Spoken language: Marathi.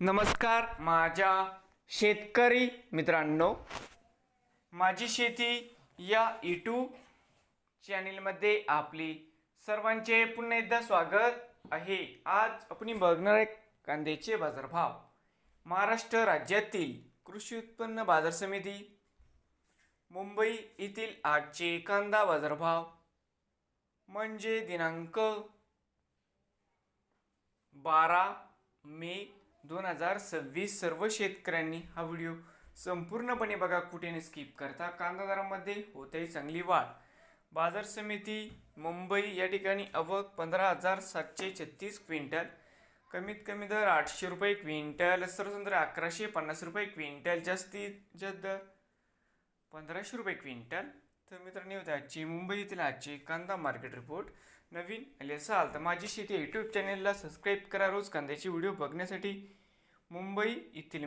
नमस्कार माझ्या शेतकरी मित्रांनो, माझी शेती या यूट्यूब चॅनलमध्ये आपले सर्वांचे पुन्हा एकदा स्वागत आहे। आज आपण बघणार आहे कांद्याचे बाजारभाव। महाराष्ट्र राज्यातील कृषी उत्पन्न बाजार समिती मुंबई येथील आजचे कांदा बाजारभाव म्हणजे दिनांक 12 मे 2026। सर्व शेतकऱ्यांनी हा व्हिडिओ संपूर्णपणे बघा, कुठे स्किप करता। कांदा दरामध्ये होते चांगली वाढ। बाजार समिती मुंबई या ठिकाणी आवक 15,736 क्विंटल, कमीत कमी दर 800 रुपये क्विंटल, सर्वसाधारण दर 1150 रुपये क्विंटल, जास्तीत जास्त दर 1500 रुपये क्विंटल। तर मित्रांनो, होते आजची मुंबई येथील आजचे कांदा मार्केट रिपोर्ट। नवीन आले असाल तर माझी शेती यूट्यूब चॅनलला सबस्क्राईब करा रोज कांद्याची व्हिडिओ बघण्यासाठी। मुंबई येथील